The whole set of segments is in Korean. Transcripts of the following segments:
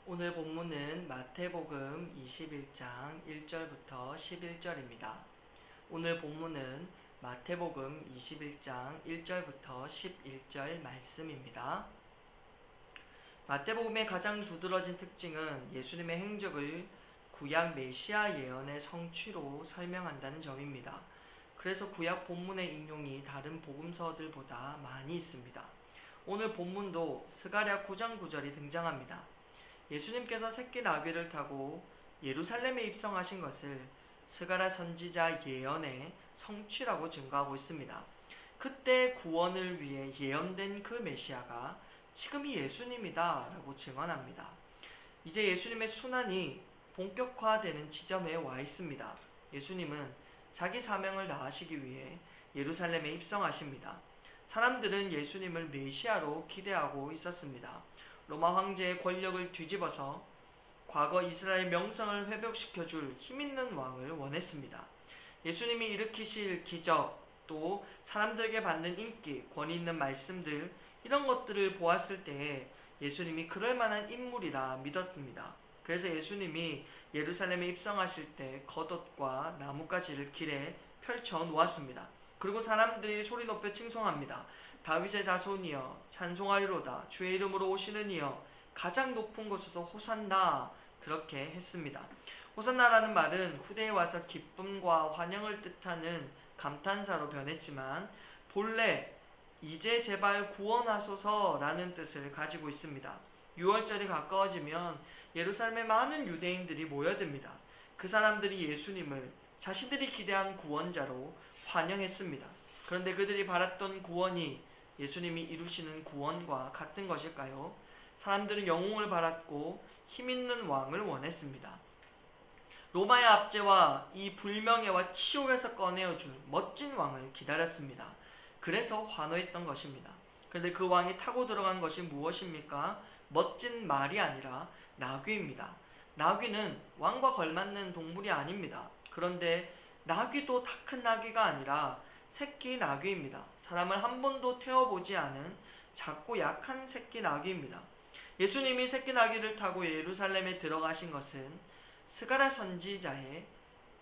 오늘 본문은 마태복음 21장 1절부터 11절입니다. 오늘 본문은 마태복음 21장 1절부터 11절 말씀입니다. 마태복음의 가장 두드러진 특징은 예수님의 행적을 구약 메시아 예언의 성취로 설명한다는 점입니다. 그래서 구약 본문의 인용이 다른 복음서들보다 많이 있습니다. 오늘 본문도 스가랴 9장 9절이 등장합니다. 예수님께서 새끼 나귀를 타고 예루살렘에 입성하신 것을 스가랴 선지자 예언의 성취라고 증거하고 있습니다. 그때 구원을 위해 예언된 그 메시아가 지금이 예수님이다 라고 증언합니다. 이제 예수님의 순환이 본격화되는 지점에 와 있습니다. 예수님은 자기 사명을 다하시기 위해 예루살렘에 입성하십니다. 사람들은 예수님을 메시아로 기대하고 있었습니다. 로마 황제의 권력을 뒤집어서 과거 이스라엘 명성을 회복시켜줄 힘있는 왕을 원했습니다. 예수님이 일으키실 기적, 또 사람들에게 받는 인기, 권위 있는 말씀들, 이런 것들을 보았을 때에 예수님이 그럴 만한 인물이라 믿었습니다. 그래서 예수님이 예루살렘에 입성하실 때 겉옷과 나뭇가지를 길에 펼쳐 놓았습니다. 그리고 사람들이 소리 높여 칭송합니다. 다윗의 자손이여 찬송하리로다. 주의 이름으로 오시는 이여 가장 높은 곳에서 호산나. 그렇게 했습니다. 호산나라는 말은 후대에 와서 기쁨과 환영을 뜻하는 감탄사로 변했지만 본래 이제 제발 구원하소서라는 뜻을 가지고 있습니다. 6월절이 가까워지면 예루살렘에 많은 유대인들이 모여듭니다. 그 사람들이 예수님을 자신들이 기대한 구원자로 환영했습니다. 그런데 그들이 바랐던 구원이 예수님이 이루시는 구원과 같은 것일까요? 사람들은 영웅을 바랐고 힘있는 왕을 원했습니다. 로마의 압제와 이 불명예와 치욕에서 꺼내어줄 멋진 왕을 기다렸습니다. 그래서 환호했던 것입니다. 그런데 그 왕이 타고 들어간 것이 무엇입니까? 멋진 말이 아니라 나귀입니다. 나귀는 왕과 걸맞는 동물이 아닙니다. 그런데 나귀도 다 큰 나귀가 아니라 새끼 나귀입니다. 사람을 한 번도 태워보지 않은 작고 약한 새끼 나귀입니다. 예수님이 새끼 나귀를 타고 예루살렘에 들어가신 것은 스가랴 선지자의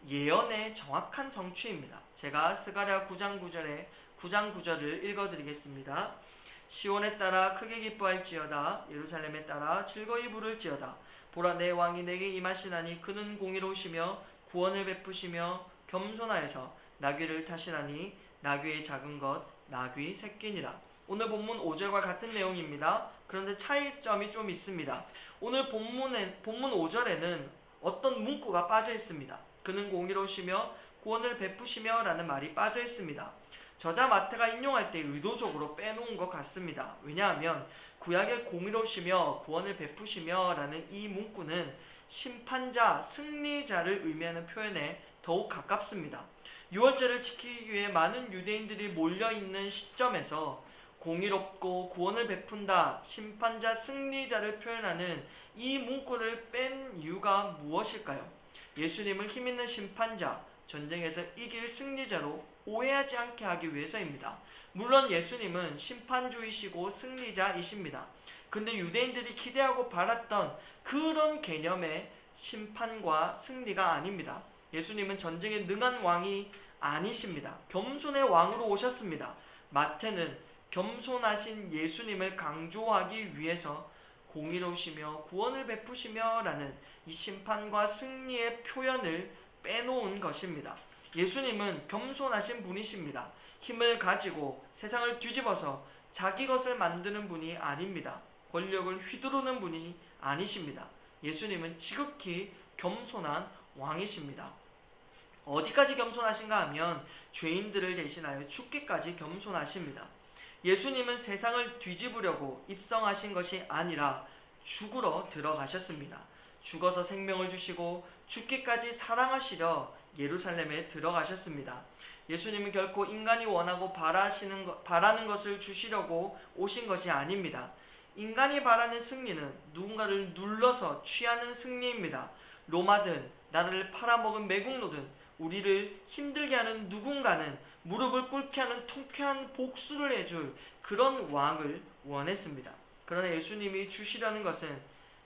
예언의 정확한 성취입니다. 제가 스가랴 9장 9절을 읽어드리겠습니다. 시온에 따라 크게 기뻐할지어다. 예루살렘에 따라 즐거이 부를지어다. 보라, 내 왕이 내게 임하시나니 그는 공의로우시며 구원을 베푸시며 겸손하여서 나귀를 타시나니 나귀의 작은 것 나귀 새끼니라. 오늘 본문 5절과 같은 내용입니다. 그런데 차이점이 좀 있습니다. 오늘 본문 5절에는 어떤 문구가 빠져 있습니다. 그는 공의로우시며 구원을 베푸시며 라는 말이 빠져 있습니다. 저자 마태가 인용할 때 의도적으로 빼놓은 것 같습니다. 왜냐하면 구약의 공의로우시며 구원을 베푸시며 라는 이 문구는 심판자, 승리자를 의미하는 표현에 더욱 가깝습니다. 6월절을 지키기 위해 많은 유대인들이 몰려있는 시점에서 공의롭고 구원을 베푼다, 심판자, 승리자를 표현하는 이 문구를 뺀 이유가 무엇일까요? 예수님을 힘있는 심판자, 전쟁에서 이길 승리자로 오해하지 않게 하기 위해서입니다. 물론 예수님은 심판주이시고 승리자이십니다. 근데 유대인들이 기대하고 바랐던 그런 개념의 심판과 승리가 아닙니다. 예수님은 전쟁에 능한 왕이 아니십니다. 겸손의 왕으로 오셨습니다. 마태는 겸손하신 예수님을 강조하기 위해서 공의로우시며 구원을 베푸시며 라는 이 심판과 승리의 표현을 빼놓은 것입니다. 예수님은 겸손하신 분이십니다. 힘을 가지고 세상을 뒤집어서 자기 것을 만드는 분이 아닙니다. 권력을 휘두르는 분이 아니십니다. 예수님은 지극히 겸손한 왕이십니다. 어디까지 겸손하신가 하면 죄인들을 대신하여 죽기까지 겸손하십니다. 예수님은 세상을 뒤집으려고 입성하신 것이 아니라 죽으러 들어가셨습니다. 죽어서 생명을 주시고 죽기까지 사랑하시려 예루살렘에 들어가셨습니다. 예수님은 결코 인간이 원하고 바라는 것을 주시려고 오신 것이 아닙니다. 인간이 바라는 승리는 누군가를 눌러서 취하는 승리입니다. 로마든 나라를 팔아먹은 매국노든 우리를 힘들게 하는 누군가는 무릎을 꿇게 하는 통쾌한 복수를 해줄 그런 왕을 원했습니다. 그러나 예수님이 주시려는 것은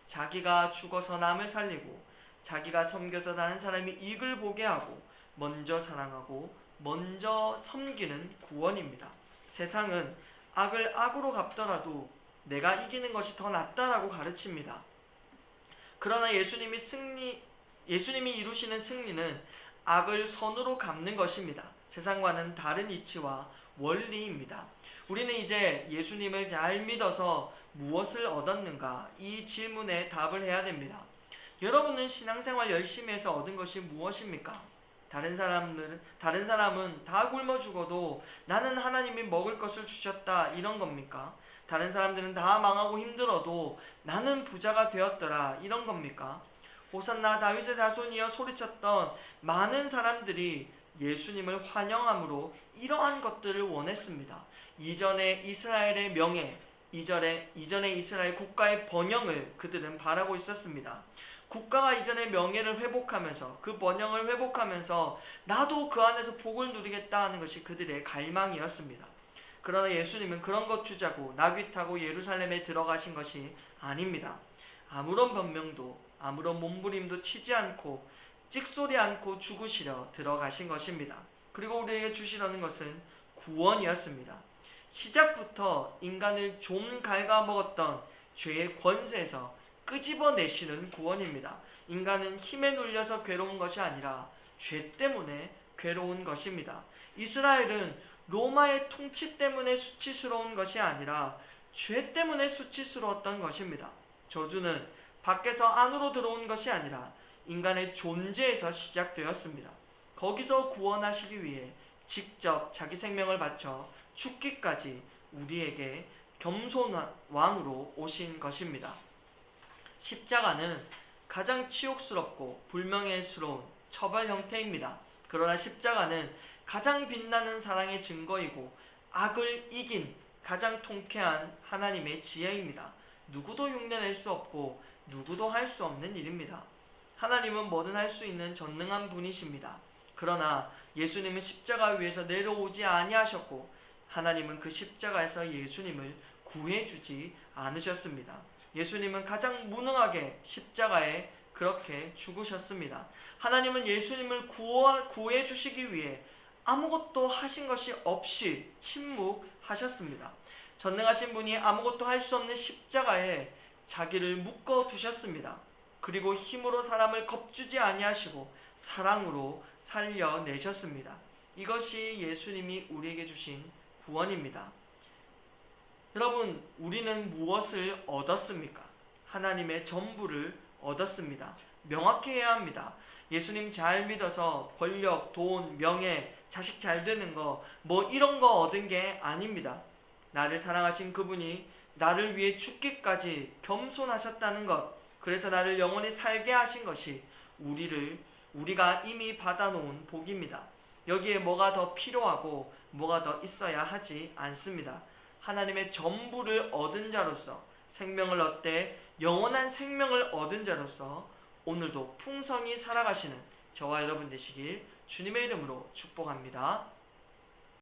자기가 죽어서 남을 살리고 자기가 섬겨서 다른 사람이 이익을 보게 하고 먼저 사랑하고 먼저 섬기는 구원입니다. 세상은 악을 악으로 갚더라도 내가 이기는 것이 더 낫다라고 가르칩니다. 그러나 예수님이 이루시는 승리는 악을 선으로 갚는 것입니다. 세상과는 다른 이치와 원리입니다. 우리는 이제 예수님을 잘 믿어서 무엇을 얻었는가? 이 질문에 답을 해야 됩니다. 여러분은 신앙생활 열심히 해서 얻은 것이 무엇입니까? 다른 사람은 다 굶어 죽어도 나는 하나님이 먹을 것을 주셨다 이런 겁니까? 다른 사람들은 다 망하고 힘들어도 나는 부자가 되었더라 이런 겁니까? 호산나 다윗의 자손이여 소리쳤던 많은 사람들이 예수님을 환영함으로 이러한 것들을 원했습니다. 이전의 이스라엘의 명예, 이전의 이스라엘 국가의 번영을 그들은 바라고 있었습니다. 국가가 이전의 명예를 회복하면서 그 번영을 회복하면서 나도 그 안에서 복을 누리겠다 하는 것이 그들의 갈망이었습니다. 그러나 예수님은 그런 것 주자고 나귀 타고 예루살렘에 들어가신 것이 아닙니다. 아무런 변명도 아무런 몸부림도 치지 않고 찍소리 않고 죽으시려 들어가신 것입니다. 그리고 우리에게 주시려는 것은 구원이었습니다. 시작부터 인간을 좀 갉아먹었던 죄의 권세에서 끄집어내시는 구원입니다. 인간은 힘에 눌려서 괴로운 것이 아니라 죄 때문에 괴로운 것입니다. 이스라엘은 로마의 통치 때문에 수치스러운 것이 아니라 죄 때문에 수치스러웠던 것입니다. 저주는 밖에서 안으로 들어온 것이 아니라 인간의 존재에서 시작되었습니다. 거기서 구원하시기 위해 직접 자기 생명을 바쳐 죽기까지 우리에게 겸손왕으로 오신 것입니다. 십자가는 가장 치욕스럽고 불명예스러운 처벌 형태입니다. 그러나 십자가는 가장 빛나는 사랑의 증거이고 악을 이긴 가장 통쾌한 하나님의 지혜입니다. 누구도 흉내낼 수 없고 누구도 할 수 없는 일입니다. 하나님은 뭐든 할 수 있는 전능한 분이십니다. 그러나 예수님은 십자가 위에서 내려오지 아니하셨고 하나님은 그 십자가에서 예수님을 구해주지 않으셨습니다. 예수님은 가장 무능하게 십자가에 그렇게 죽으셨습니다. 하나님은 예수님을 구해주시기 위해 아무것도 하신 것이 없이 침묵하셨습니다. 전능하신 분이 아무것도 할 수 없는 십자가에 자기를 묶어 두셨습니다. 그리고 힘으로 사람을 겁주지 아니하시고 사랑으로 살려내셨습니다. 이것이 예수님이 우리에게 주신 구원입니다. 여러분, 우리는 무엇을 얻었습니까? 하나님의 전부를 얻었습니다. 명확해야 합니다. 예수님 잘 믿어서 권력, 돈, 명예, 자식 잘 되는 거, 이런 거 얻은 게 아닙니다. 나를 사랑하신 그분이 나를 위해 죽기까지 겸손하셨다는 것, 그래서 나를 영원히 살게 하신 것이 우리가 이미 받아놓은 복입니다. 여기에 뭐가 더 필요하고 뭐가 더 있어야 하지 않습니다. 하나님의 전부를 얻은 자로서 생명을 얻되 영원한 생명을 얻은 자로서 오늘도 풍성히 살아가시는 저와 여러분 되시길 주님의 이름으로 축복합니다.